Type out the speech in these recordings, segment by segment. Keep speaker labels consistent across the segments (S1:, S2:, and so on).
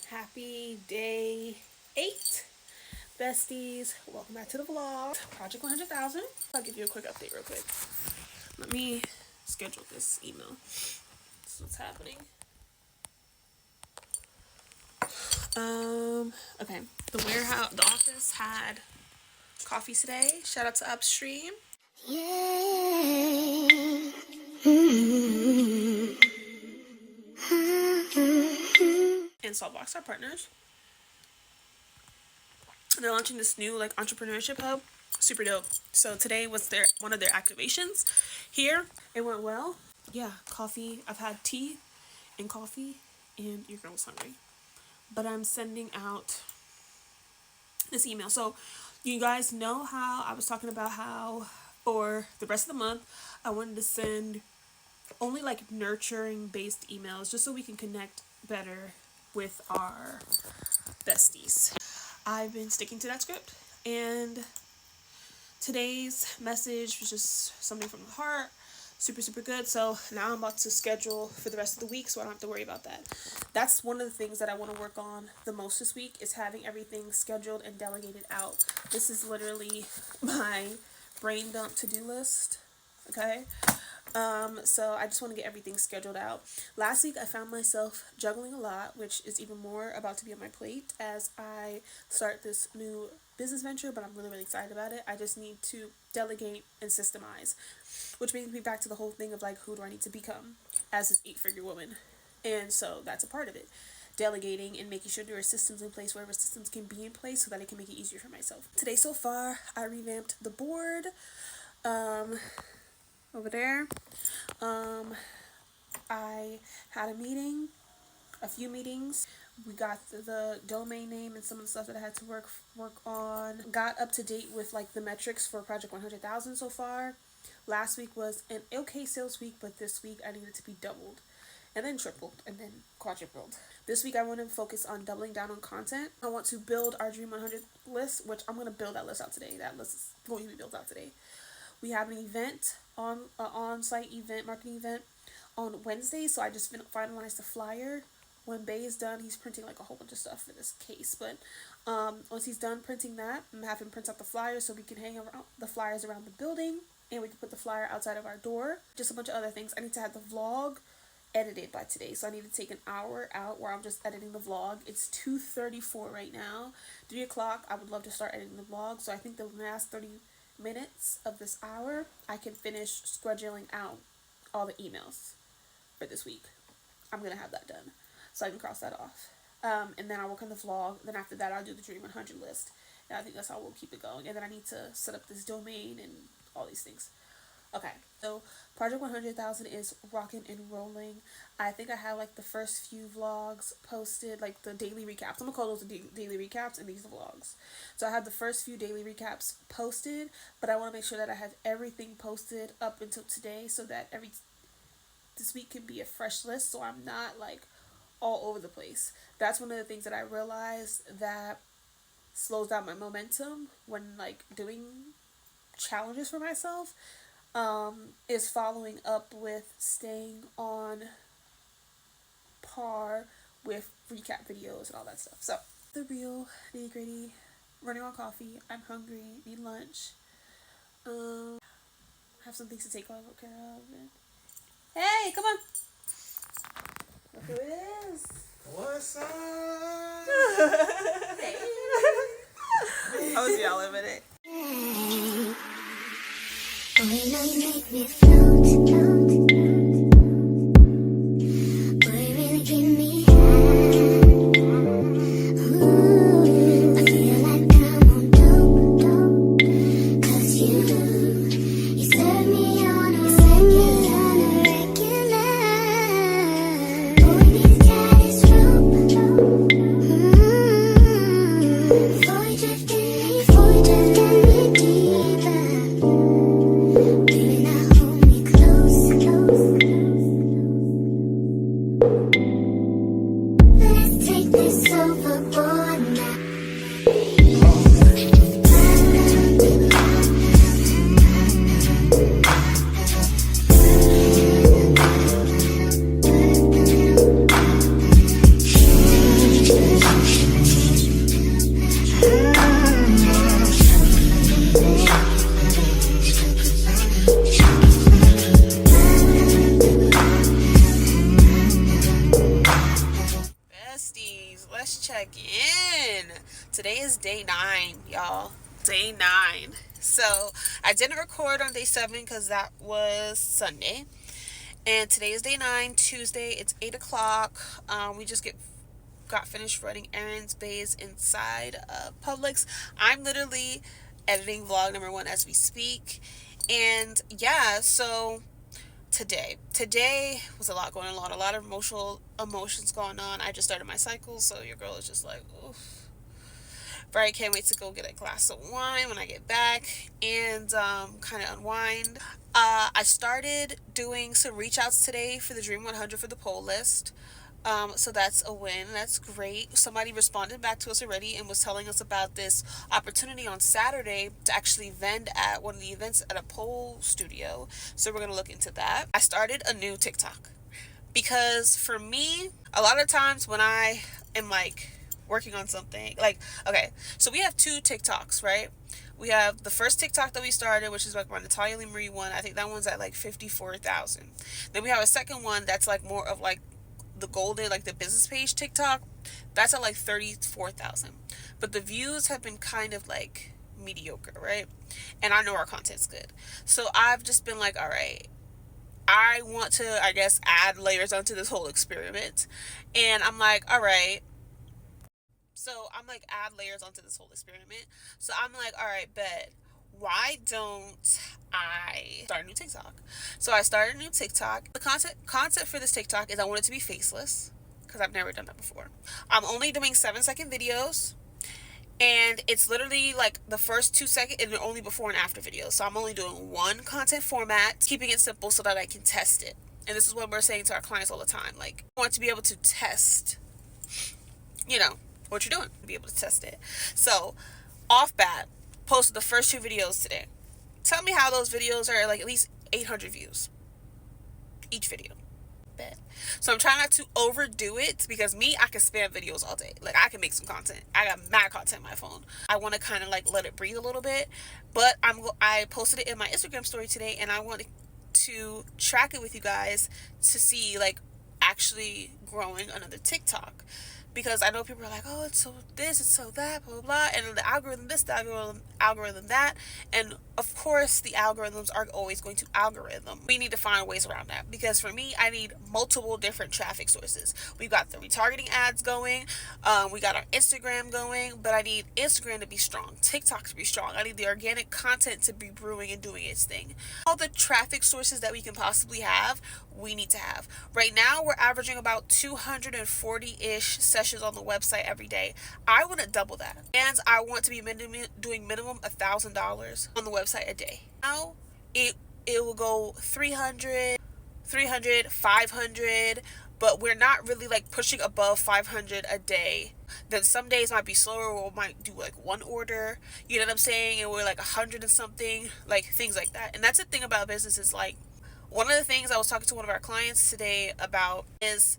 S1: Happy day 8, besties. Welcome back to the vlog. Project 100,000. I'll give you a quick update real quick. Let me schedule this email. This is what's happening. Okay. The office had coffee today. Shout out to Upstream. Yay. And Saltbox, our partners. They're launching this new entrepreneurship hub. Super dope. So today was one of their activations here. It went well. Yeah, coffee. I've had tea and coffee, and your girl's hungry. But I'm sending out this email. So you guys know how I was talking about how for the rest of the month I wanted to send only nurturing based emails just so we can connect better with our besties. I've been sticking to that script, and today's message was just something from the heart. Super good. So now I'm about to schedule for the rest of the week so I don't have to worry about that. That's one of the things that I want to work on the most this week, is having everything scheduled and delegated out. This is literally my brain dump to-do list. Okay. So I just want to get everything scheduled out. Last week I found myself juggling a lot, which is even more about to be on my plate as I start this new business venture, but I'm really excited about it. I just need to delegate and systemize, which brings me back to the whole thing of who do I need to become as this 8-figure woman? And so that's a part of it. Delegating and making sure there are systems in place, wherever systems can be in place, so that I can make it easier for myself. Today so far, I revamped the board. Over there. I had a few meetings. We got the domain name and some of the stuff that I had to work on. Got up to date with the metrics for Project 100,000 so far. Last week was an okay sales week, but this week I needed to be doubled, and then tripled, and then quadrupled. This week I want to focus on doubling down on content. I want to build our Dream 100 list, which I'm going to build that list out today. That list is going to be built out today. We have an event, on-site event, marketing event on Wednesday, so I just finalized the flyer. When Bay is done, he's printing a whole bunch of stuff for this case, but once he's done printing that, I'm going to have him print out the flyer so we can hang around the flyers around the building, and we can put the flyer outside of our door. Just a bunch of other things. I need to have the vlog edited by today, so I need to take an hour out where I'm just editing the vlog. It's 2:34 right now. 3 o'clock, I would love to start editing the vlog, so I think the last 30 minutes of this hour I can finish scheduling out all the emails for this week. I'm gonna have that done so I can cross that off, and then I'll work on the vlog. Then after that I'll do the Dream 100 list, and I think that's how we'll keep it going. And then I need to set up this domain and all these things. Okay, so Project 100,000 is rocking and rolling. I think I have the first few vlogs posted, the daily recaps. I'm gonna call those the daily recaps, and these the vlogs. So I have the first few daily recaps posted, but I want to make sure that I have everything posted up until today, so that this week can be a fresh list, so I'm not all over the place. That's one of the things that I realized that slows down my momentum when doing challenges for myself. Is following up with staying on par with recap videos and all that stuff. So the real nitty-gritty, running on coffee. I'm hungry, need lunch. Have some things to take care of. Hey, come on. Look who it is.
S2: What's up?
S1: Hey. I was yelling at it.
S3: Oh, you know you make me float, float, boy, you really give me high. Ooh, I feel like I'm on dope, 'cause you serve me on a regular. Boy, this tide is rope. Before we drift in deeper. Baby, now hold me close, close. Let's take this overboard now.
S1: let's check in. Today is day 9, y'all. Day 9. So I didn't record on day 7 because that was Sunday. And today is day 9, Tuesday. It's 8 o'clock. We just got finished running errands bays inside Publix. I'm literally editing vlog number 1 as we speak. And yeah, so today was a lot going on, a lot of emotions going on. I just started my cycle, so your girl is just like, oof. Right, can't wait to go get a glass of wine when I get back and kind of unwind. I started doing some reach outs today for the Dream 100 for the poll list. So that's a win. That's great. Somebody responded back to us already and was telling us about this opportunity on Saturday to actually vend at one of the events at a pole studio. So we're going to look into that. I started a new TikTok because for me, a lot of times when I am like working on something, like, okay, so we have 2 TikToks, right? We have the first TikTok that we started, which is like my Natalia Lee Marie one. I think that one's at like 54,000. Then we have a second one that's like more of like the golden, like the business page TikTok. That's at like 34,000. But the views have been kind of like mediocre, right? And I know our content's good. So I've just been like, all right, I want to, I guess, add layers onto this whole experiment. And I'm like, all right. So I'm like, add layers onto this whole experiment. So I'm like, all right, bet. Why don't I start a new TikTok? So I started a new TikTok. The concept for this TikTok is I want it to be faceless because I've never done that before. I'm only doing 7-second videos, and it's literally like the first 2 seconds and only before and after videos. So I'm only doing one content format, keeping it simple so that I can test it. And this is what we're saying to our clients all the time. Like, I want to be able to test, what you're doing, to be able to test it. So off bat, posted the first 2 videos today. Tell me how those videos are like at least 800 views each video. Bet. So I'm trying not to overdo it because I can spam videos all day. Like, I can make some content. I got mad content on my phone. I want to kind of like let it breathe a little bit. But I posted it in my Instagram story today, and I wanted to track it with you guys to see like actually growing another TikTok. Because I know people are like, oh, it's so this, it's so that, blah, blah, blah. And the algorithm this, the algorithm that. And of course, the algorithms are always going to algorithm. We need to find ways around that. Because for me, I need multiple different traffic sources. We've got the retargeting ads going. We got our Instagram going. But I need Instagram to be strong. TikTok to be strong. I need the organic content to be brewing and doing its thing. All the traffic sources that we can possibly have, we need to have. Right now, we're averaging about 240-ish sessions on the website every day. I want to double that. And I want to be doing minimum $1,000 on the website a day. Now, it will go 300, 500, but we're not really like pushing above 500 a day. Then some days might be slower, or we might do like 1 order, you know what I'm saying? And we're like 100 and something, like things like that. And that's the thing about business is like, one of the things I was talking to one of our clients today about is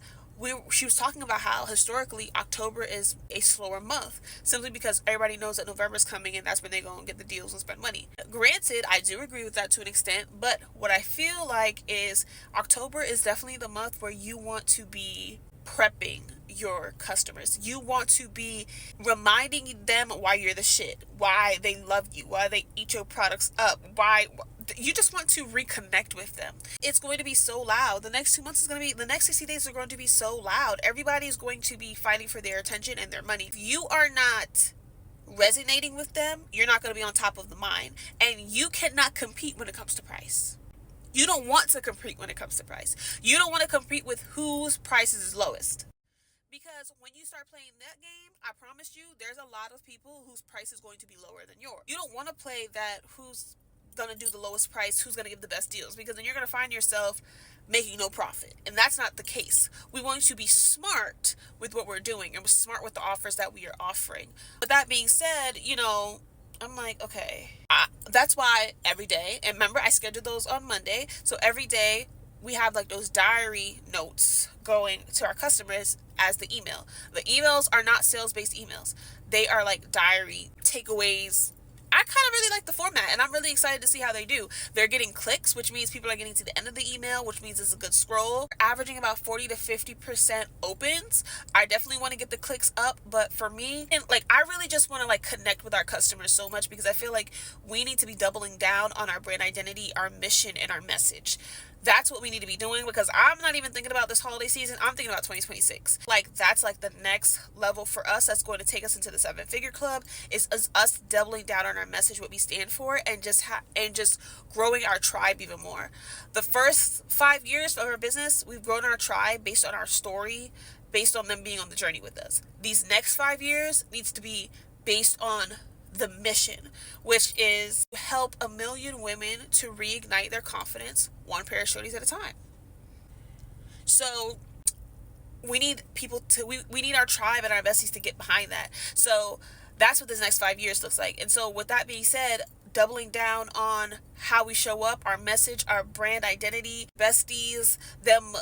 S1: she was talking about how historically October is a slower month simply because everybody knows that November is coming and that's when they're going to get the deals and spend money. Granted, I do agree with that to an extent, but what I feel like is October is definitely the month where you want to be prepping your customers. You want to be reminding them why you're the shit, why they love you, why they eat your products up, why you just want to reconnect with them. It's going to be so loud. The next 2 months is going to be, the next 60 days are going to be so loud. Everybody's going to be fighting for their attention and their money. If you are not resonating with them, you're not going to be on top of the mind, and you cannot compete when it comes to price. You don't want to compete when it comes to price. You don't want to compete with whose price is lowest. Because when you start playing that game, I promise you, there's a lot of people whose price is going to be lower than yours. You don't want to play that who's going to do the lowest price, who's going to give the best deals, because then you're going to find yourself making no profit. And that's not the case. We want to be smart with what we're doing and we're smart with the offers that we are offering. But that being said, I'm like, okay, that's why every day, and remember, I scheduled those on Monday. So every day we have like those diary notes going to our customers as the email. The emails are not sales-based emails. They are like diary takeaways, I kind of really like the format, and I'm really excited to see how they do. They're getting clicks, which means people are getting to the end of the email, which means it's a good scroll. Averaging about 40 to 50% opens. I definitely want to get the clicks up, but for me, and like, I really just want to like connect with our customers so much, because I feel like we need to be doubling down on our brand identity, our mission, and our message. That's what we need to be doing, because I'm not even thinking about this holiday season. I'm thinking about 2026. Like, that's like the next level for us. That's going to take us into the 7-figure club. Is us doubling down on our message, what we stand for, and just growing our tribe even more. The first 5 years of our business, we've grown our tribe based on our story, based on them being on the journey with us. These next 5 years needs to be based on the mission, which is to help 1 million women to reignite their confidence, one pair of shorties at a time. So we need people to, we need our tribe and our besties to get behind that. So that's what this next 5 years looks like. And so with that being said, doubling down on how we show up, our message, our brand identity, besties, them,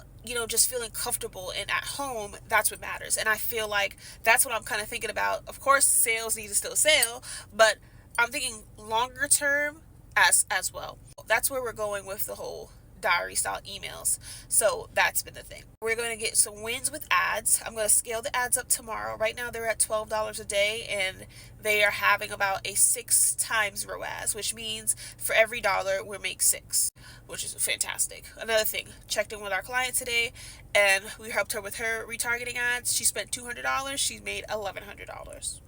S1: just feeling comfortable and at home, that's what matters. And I feel like that's what I'm kind of thinking about. Of course, sales need to still sell, but I'm thinking longer term as well. That's where we're going with the whole diary style emails. So that's been the thing. We're going to get some wins with ads. I'm going to scale the ads up tomorrow. Right now they're at $12 a day, and they are having about a 6 times ROAS, which means for every dollar we make 6, which is fantastic. Another thing, checked in with our client today, and we helped her with her retargeting ads. She spent $200. She made $1,100.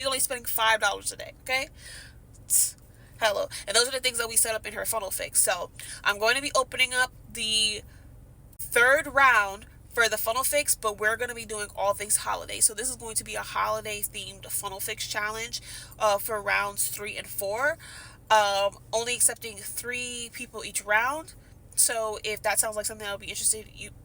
S1: She's only spending $5 a day. Okay. Hello. And those are the things that we set up in her funnel fix. So I'm going to be opening up the 3rd round for the funnel fix, but we're going to be doing all things holiday. So this is going to be a holiday themed funnel fix challenge for rounds 3 and 4. Only accepting 3 people each round. So if that sounds like something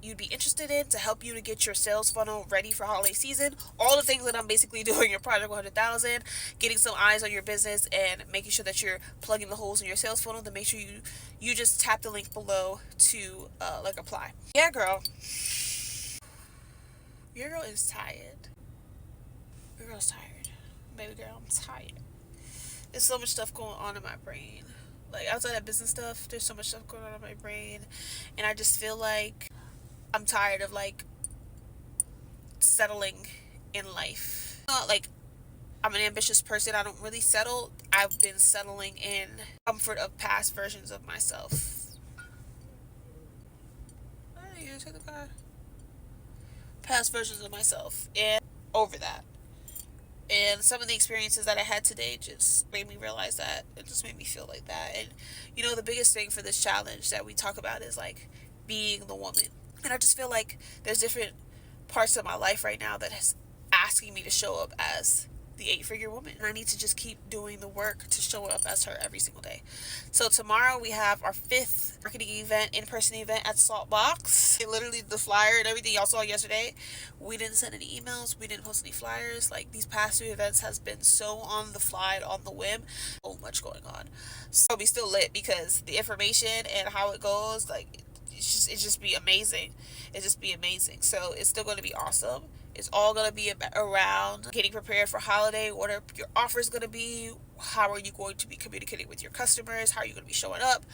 S1: you'd be interested in, to help you to get your sales funnel ready for holiday season, all the things that I'm basically doing in Project 100,000, getting some eyes on your business and making sure that you're plugging the holes in your sales funnel, to make sure you just tap the link below to apply. Yeah, girl. Your girl is tired. Your girl's tired. Baby girl, I'm tired. There's so much stuff going on in my brain. Like, outside of business stuff, there's so much stuff going on in my brain, and I just feel like I'm tired of like settling in life. Not like I'm an ambitious person. I don't really settle. I've been settling in comfort of past versions of myself. Past versions of myself, and over that. And some of the experiences that I had today just made me realize that. It just made me feel like that. And, the biggest thing for this challenge that we talk about is, like, being the woman. And I just feel like there's different parts of my life right now that is asking me to show up as the 8-figure woman. And I need to just keep doing the work to show up as her every single day. So tomorrow we have our 5th marketing event, in-person event at Saltbox. It literally, the flyer and everything y'all saw yesterday, we didn't send any emails, we didn't post any flyers. Like, these past 2 events has been so on the fly, on the whim, so much going on. So we still lit, because the information and how it goes, like, it just be amazing. It just be amazing. So it's still going to be awesome. It's all going to be around getting prepared for holiday. What are your offers going to be? How are you going to be communicating with your customers? How are you going to be showing up?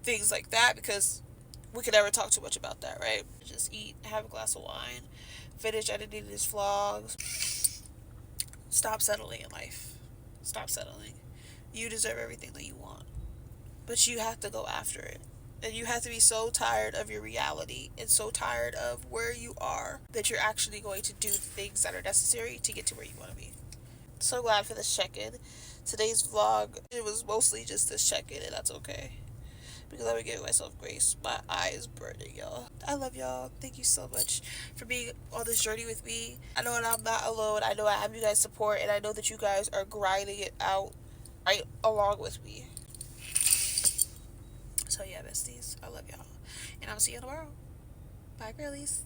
S1: Things like that, because we could never talk too much about that, right? Just eat, have a glass of wine, finish editing these vlogs. Stop settling in life. Stop settling. You deserve everything that you want, but you have to go after it. And you have to be so tired of your reality and so tired of where you are that you're actually going to do the things that are necessary to get to where you want to be. So glad for this check-in. Today's vlog, it was mostly just this check-in, and that's okay, because I've been giving myself grace. My eye is burning, y'all. I love y'all. Thank you so much for being on this journey with me. I know that I'm not alone. I know I have you guys' support, and I know that you guys are grinding it out right along with me. So yeah, besties, I love y'all, and I'll see you tomorrow. Bye, girlies.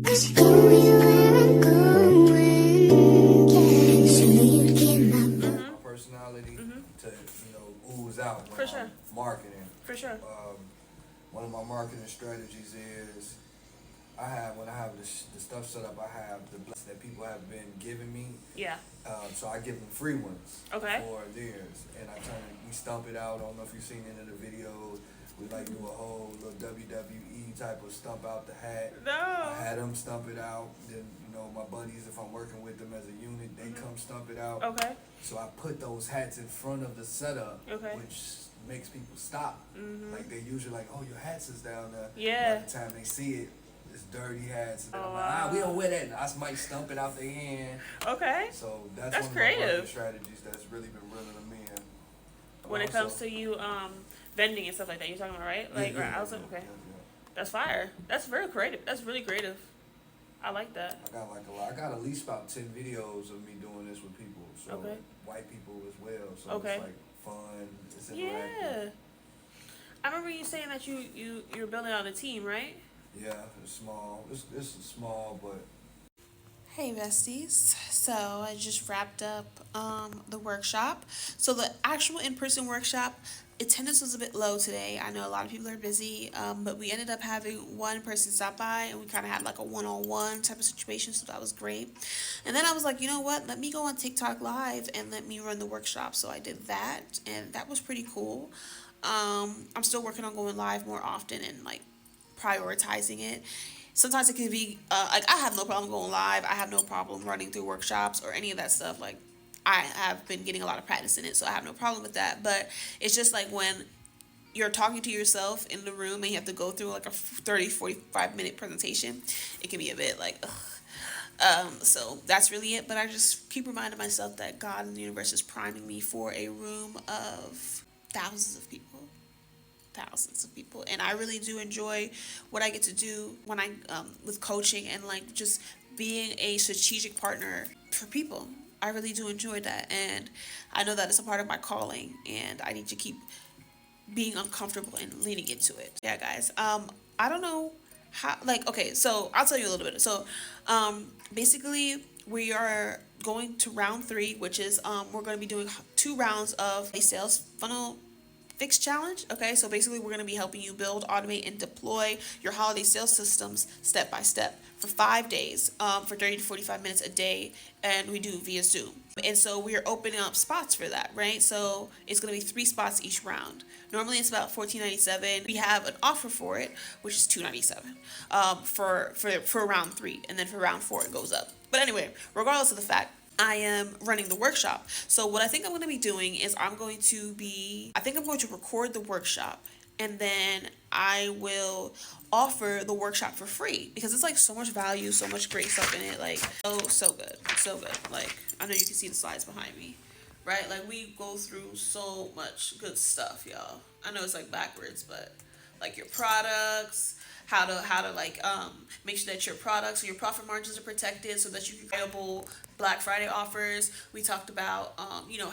S3: Cause you
S2: one of my marketing strategies is when I have the stuff set up, I have the blessings that people have been giving me.
S1: Yeah.
S2: So I give them free ones
S1: Okay.
S2: for theirs, and we stump it out. I don't know if you've seen any of the videos. We like do a whole little WWE type of stump out the hat.
S1: No.
S2: I had them stump it out. Then my buddies, if I'm working with them as a unit, they come stump it out.
S1: Okay.
S2: So I put those hats in front of the setup,
S1: Okay.
S2: which makes people stop. Like they usually like, oh, your hats is down there.
S1: Yeah.
S2: By the time they see it, it's dirty hats. And then
S1: Oh,
S2: I'm like, we don't wear that. And I might stump it out their hand.
S1: Okay.
S2: So that's
S1: That's
S2: one of
S1: creative.
S2: my marketing strategies that's really been reeling them in.
S1: When it comes to you vending and stuff like that, you're talking about, right? Like, I was like, okay, that's fire. That's very creative. That's really creative. I like that.
S2: I got like a lot. I got at least about 10 videos of me doing this with people. So
S1: Okay.
S2: white people as well. So
S1: Okay.
S2: it's like fun. It's interactive.
S1: Yeah. I remember you saying that you're building out a team, right?
S2: Yeah, it's small. It's small, but
S1: Hey besties, so I just wrapped up the workshop. So the actual in-person workshop, attendance was a bit low today. I know a lot of people are busy, but we ended up having one person stop by and we kind of had like a one-on-one type of situation, so that was great. And then I was like, you know what, let me go on TikTok live and let me run the workshop. So I did that and that was pretty cool. I'm still working on going live more often and like prioritizing it. Sometimes it can be like I have no problem going live. I have no problem running through workshops or any of that stuff. Like I have been getting a lot of practice in it, so I have no problem with that. But it's just like when you're talking to yourself in the room and you have to go through like a 30-45 minute presentation, it can be a bit like ugh. So that's really it. But I just keep reminding myself that God and the universe is priming me for a room of thousands of people. And I really do enjoy what I get to do when I with coaching and like just being a strategic partner for people. I really do enjoy that, and I know that it's a part of my calling, and I need to keep being uncomfortable and leaning into it. Yeah, guys. I don't know how. Like, okay, so I'll tell you a little bit. So, basically, we are going to round 3, which is we're going to be doing 2 rounds of a sales funnel fix challenge. Okay, so basically we're going to be helping you build, automate, and deploy your holiday sales systems step by step for 5 days, for 30 to 45 minutes a day, and we do via Zoom. And so we are opening up spots for that, right? So it's going to be 3 spots each round. Normally it's about $14.97. We have an offer for it, which is $2.97 for round 3, and then for round 4 it goes up. But anyway, regardless of the fact, I am running the workshop. So what I think I'm going to be doing is I'm going to record the workshop, and then I will offer the workshop for free because it's like so much value, so much great stuff in it. Like, so good. Like, I know you can see the slides behind me, right? Like, we go through so much good stuff, y'all. I know it's like backwards, but like your products, how to like make sure that your products or your profit margins are protected so that you can viable Black Friday offers. We talked about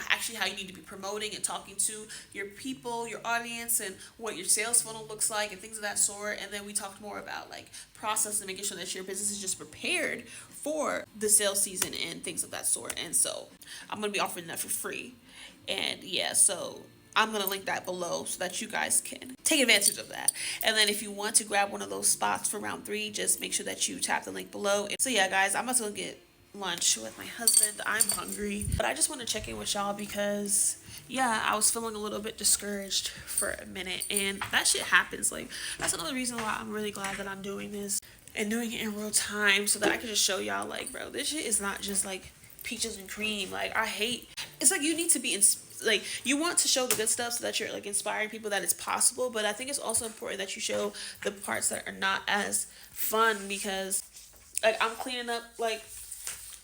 S1: actually how you need to be promoting and talking to your people, your audience, and what your sales funnel looks like and things of that sort. And then we talked more about like process and making sure that your business is just prepared for the sales season and things of that sort. And so I'm going to be offering that for free. And yeah, so I'm going to link that below so that you guys can take advantage of that. And then if you want to grab one of those spots for round 3, just make sure that you tap the link below. So yeah, guys, I'm about to go get lunch with my husband. I'm hungry. But I just want to check in with y'all because, yeah, I was feeling a little bit discouraged for a minute. And that shit happens. Like, that's another reason why I'm really glad that I'm doing this and doing it in real time so that I can just show y'all, like, bro, this shit is not just, like, peaches and cream. Like, it's like you need to be like, you want to show the good stuff so that you're like inspiring people that it's possible, but I think it's also important that you show the parts that are not as fun because like I'm cleaning up like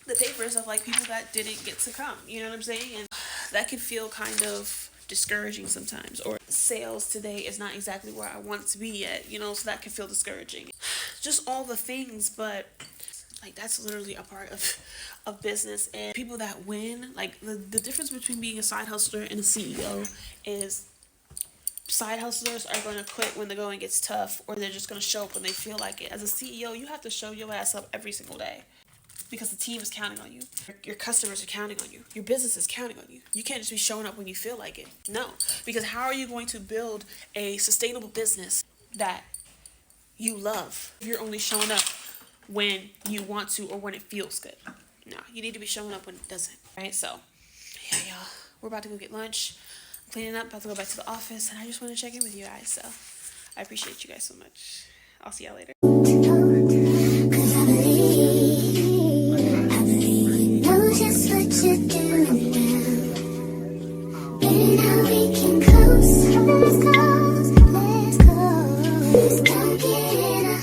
S1: the papers of like people that didn't get to come, you know what I'm saying? And that can feel kind of discouraging sometimes, or sales today is not exactly where I want it to be yet, so that can feel discouraging. Just all the things, but like that's literally a part of business. And people that win, like the difference between being a side hustler and a CEO is side hustlers are going to quit when the going gets tough, or they're just going to show up when they feel like it. As a CEO, you have to show your ass up every single day because the team is counting on you. Your customers are counting on you. Your business is counting on you. You can't just be showing up when you feel like it. No, because how are you going to build a sustainable business that you love. You're only showing up when you want to or when it feels good. No, you need to be showing up when it doesn't, right? So, yeah, y'all, we're about to go get lunch. I'm cleaning up, about to go back to the office, and I just want to check in with you guys. So, I appreciate you guys so much. I'll see y'all later.
S3: Cause I believe you know just what you're doing now. Baby, now we can close. Let's close, let's close. Let's don't get in a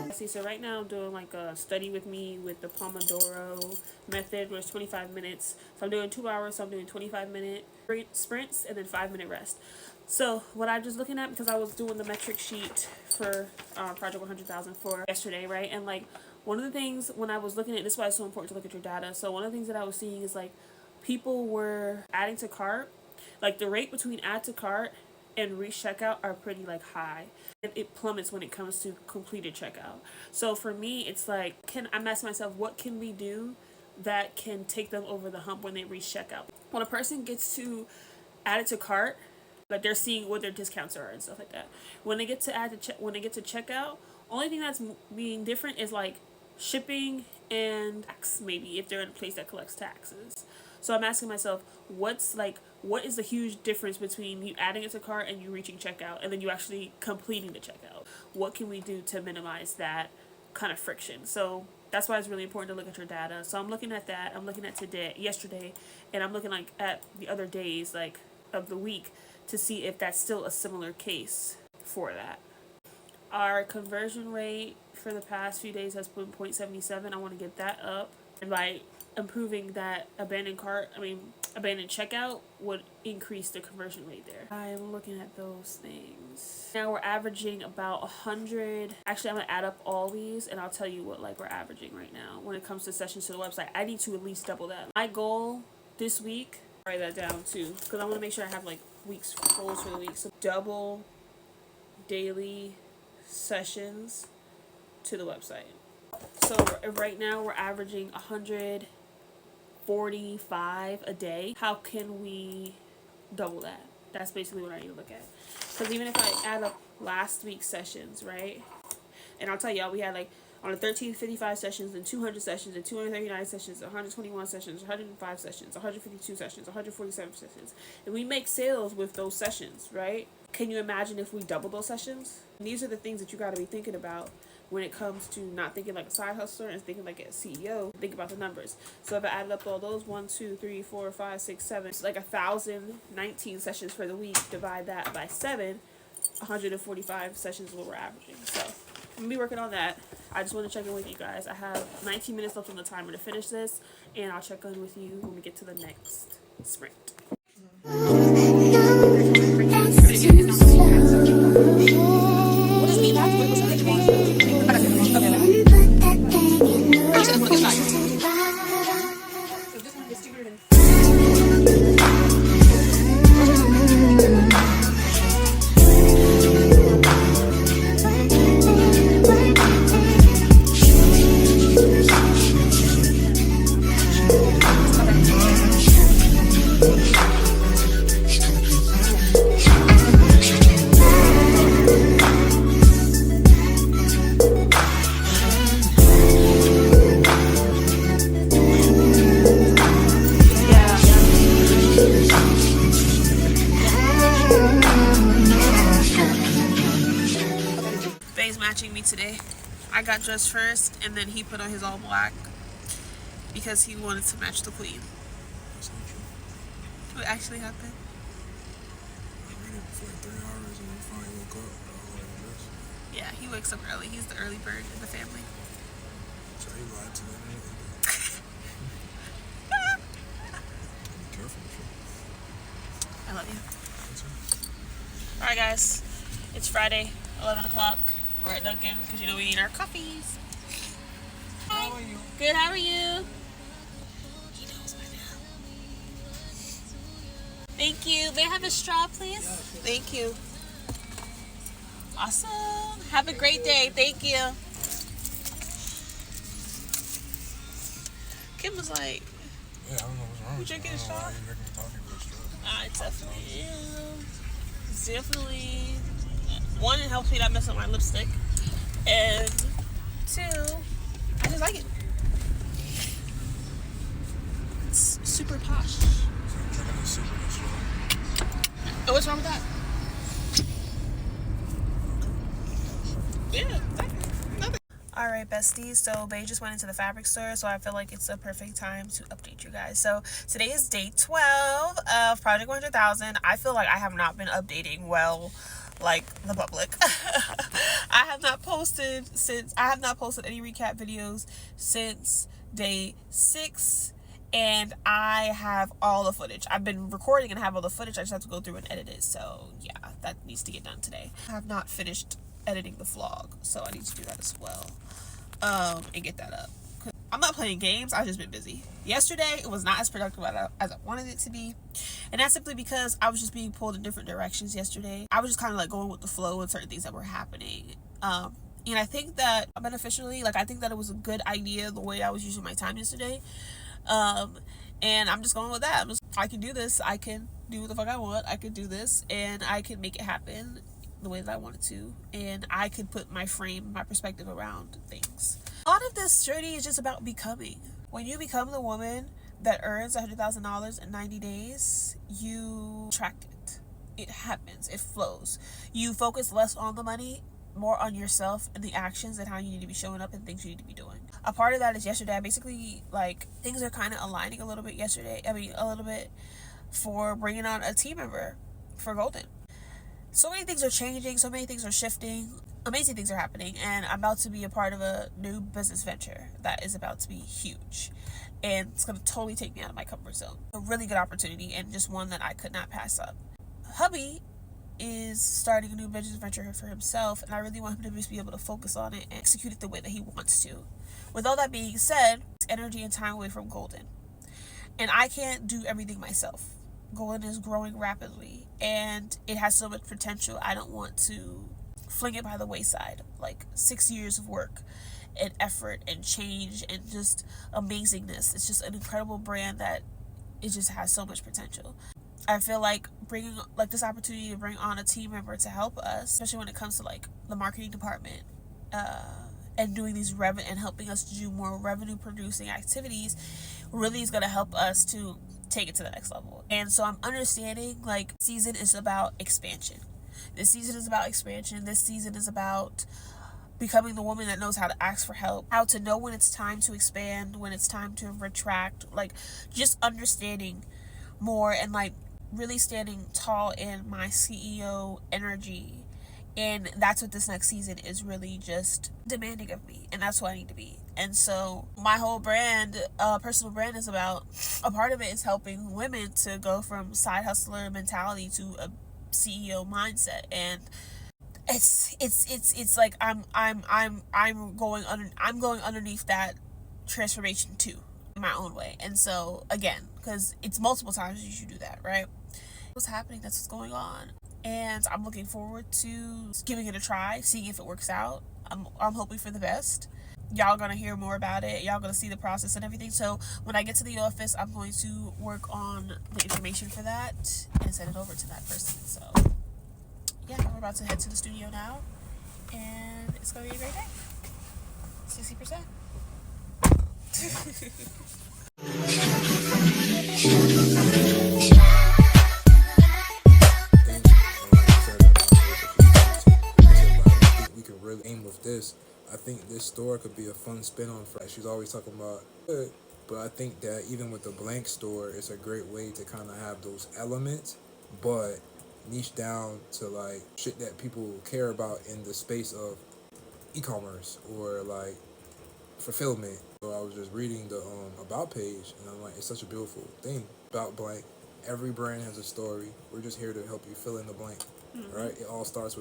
S3: hurry.
S1: See, so right now I'm doing like a study with me with the Pomodoro method, where it's 25 minutes. So I'm doing 2 hours, so I'm doing 25-minute sprints and then 5-minute rest. So what I'm just looking at, because I was doing the metric sheet for Project 100,000 for yesterday, right? And like one of the things when I was looking at, this is why it's so important to look at your data. So one of the things that I was seeing is like people were adding to cart, like the rate between add to cart and reach checkout are pretty like high, and it plummets when it comes to completed checkout. So for me, it's like, I'm asking myself, what can we do that can take them over the hump when they reach checkout? When a person gets to add it to cart, like they're seeing what their discounts are and stuff like that. When they get to when they get to checkout, only thing that's being different is like shipping and tax, maybe if they're in a place that collects taxes. So I'm asking myself, what is the huge difference between you adding it to cart and you reaching checkout and then you actually completing the checkout? What can we do to minimize that kind of friction? So that's why it's really important to look at your data. So I'm looking at that. I'm looking at yesterday, and I'm looking like at the other days like of the week to see if that's still a similar case for that. Our conversion rate for the past few days has been 0.77. I want to get that up, and by improving that abandoned checkout would increase the conversion rate there. I am looking at those things. Now we're averaging about 100. Actually, I'm gonna add up all these and I'll tell you what like we're averaging right now when it comes to sessions to the website. I need to at least double that. My goal this week, write that down too, because I want to make sure I have like weeks goals for the week. So double daily sessions to the website. So right now we're averaging 145 a day. How can we double that? That's basically what I need to look at. Because even if I add up last week's sessions, right? And I'll tell y'all, we had like on the 13th, 55 sessions, and 200 sessions, and 239 sessions, 121 sessions, 105 sessions, 152 sessions, 147 sessions. And we make sales with those sessions, right? Can you imagine if we double those sessions? And these are the things that you got to be thinking about when it comes to not thinking like a side hustler and thinking like a CEO. Think about the numbers. So if I added up all those 1, 2, 3, 4, 5, 6, 7, it's like 1,019 sessions for the week. Divide that by 7, 145 sessions is what we're averaging. So I'm gonna be working on that. I just want to check in with you guys. I have 19 minutes left on the timer to finish this, and I'll check in with you when we get to the next sprint. Matching me today. I got dressed first and then he put on his all black because he wanted to match the queen.
S2: That's not true.
S1: What actually happened?
S2: I waited for like 3 hours and we finally woke up. I was like, this.
S1: Yeah, he wakes up early. He's the early bird in the family.
S2: So he lied to them. Be careful with you.
S1: I love you.
S2: That's it.
S1: Alright guys, it's Friday, 11 o'clock. We're at Dunkin' because you know we need our coffees. Hi.
S2: How are you?
S1: Good, how are you? He knows by now. Thank you. May I have a straw, please? Yeah, sure. Thank you. Awesome. Have a great day. Thank you. Kim was like,
S2: Yeah, I don't know what's wrong with you.
S1: drinking a straw?
S2: Why you drinking coffee with a straw?
S1: I definitely am. definitely, one, it helps me not mess up my lipstick, and two, I just like it. It's super posh.
S2: Drinking the super this year.
S1: Oh, what's wrong with that? Yeah, exactly. Nothing. Alright, besties, so Bae just went into the fabric store, so I feel like it's a perfect time to update you guys. So today is day 12 of Project 100,000. I feel like I have not been updating well, like the public. I have not posted any recap videos since day 6, and I have all the footage. I've been recording and have all the footage. I just have to go through and edit it. So yeah, that needs to get done today. I have not finished editing the vlog, so I need to do that as well, and get that up. I'm not playing games, I've just been busy. Yesterday it was not as productive as I wanted it to be, and that's simply because I was just being pulled in different directions yesterday. I was just kind of like going with the flow with certain things that were happening, and I think that beneficially, like, I think that it was a good idea the way I was using my time yesterday, and I'm just going with that. I can do this, I can do what the fuck I want, I can do this, and I can make it happen the way that I wanted to, and I could put my perspective around things. A lot of this journey is just about becoming. When you become the woman that earns $100,000 in 90 days, you attract it. It happens. It flows. You focus less on the money, more on yourself and the actions and how you need to be showing up and things you need to be doing. A part of that is yesterday, I basically, like, things are kind of aligning a little bit yesterday. A little bit for bringing on a team member for Golden. So many things are changing, so many things are shifting, amazing things are happening, and I'm about to be a part of a new business venture that is about to be huge, and it's going to totally take me out of my comfort zone. A really good opportunity, and just one that I could not pass up. Hubby is starting a new business venture for himself, and I really want him to just be able to focus on it and execute it the way that he wants to. With all that being said, it's energy and time away from Golden, and I can't do everything myself. Golden is growing rapidly, and it has so much potential. I don't want to fling it by the wayside. Like 6 years of work and effort and change and just amazingness. It's just an incredible brand that it just has so much potential. I feel like bringing this opportunity to bring on a team member to help us, especially when it comes to like the marketing department, and doing these and helping us to do more revenue producing activities, really is going to help us to take it to the next level. And so I'm understanding, like, season is about expansion. This season is about expansion. This season is about becoming the woman that knows how to ask for help, how to know when it's time to expand, when it's time to retract, like, just understanding more and, like, really standing tall in my CEO energy. And that's what this next season is really just demanding of me. And that's what I need to be. And so my whole brand, personal brand, is about, a part of it is helping women to go from side hustler mentality to a CEO mindset. And it's like I'm going underneath that transformation too, in my own way. And so again, because it's multiple times you should do that, right? What's happening, that's what's going on. And I'm looking forward to giving it a try, seeing if it works out. I'm hoping for the best. Y'all gonna hear more about it. Y'all gonna see the process and everything. So when I get to the office, I'm going to work on the information for that and send it over to that person. So yeah, we're about to head to the studio now, and it's gonna be a great day. 60%.
S4: Aim with this. I think this store could be a fun spin on for. She's always talking about it, but I think that even with the blank store, it's a great way to kind of have those elements, but niche down to like shit that people care about in the space of e-commerce or like fulfillment. So I was just reading the about page, and I'm like, it's such a beautiful thing about blank. Every brand has a story. We're just here to help you fill in the blank, right? It all starts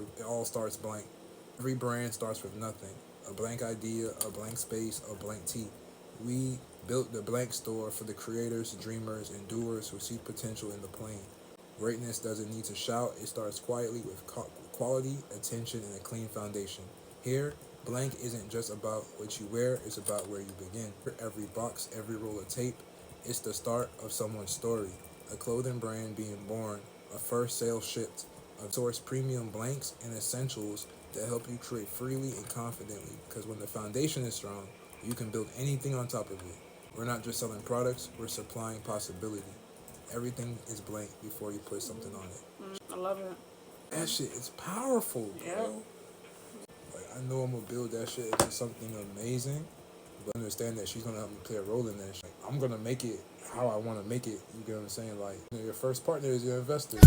S4: blank. Every brand starts with nothing. A blank idea, a blank space, a blank tee. We built the blank store for the creators, dreamers, and doers who see potential in the plain. Greatness doesn't need to shout. It starts quietly with quality, attention, and a clean foundation. Here, blank isn't just about what you wear, it's about where you begin. Every box, every roll of tape, it's the start of someone's story. A clothing brand being born, a first sale shipped, of source premium blanks and essentials that help you create freely and confidently. Because when the foundation is strong, you can build anything on top of it. We're not just selling products, we're supplying possibility. Everything is blank before you put something on it.
S1: I love it.
S4: That shit is powerful, bro.
S1: Yeah.
S4: Like, I know I'm gonna build that shit into something amazing, but understand that she's gonna help me play a role in that shit. I'm gonna make it how I wanna make it. You get what I'm saying? Like, your first partner is your investor.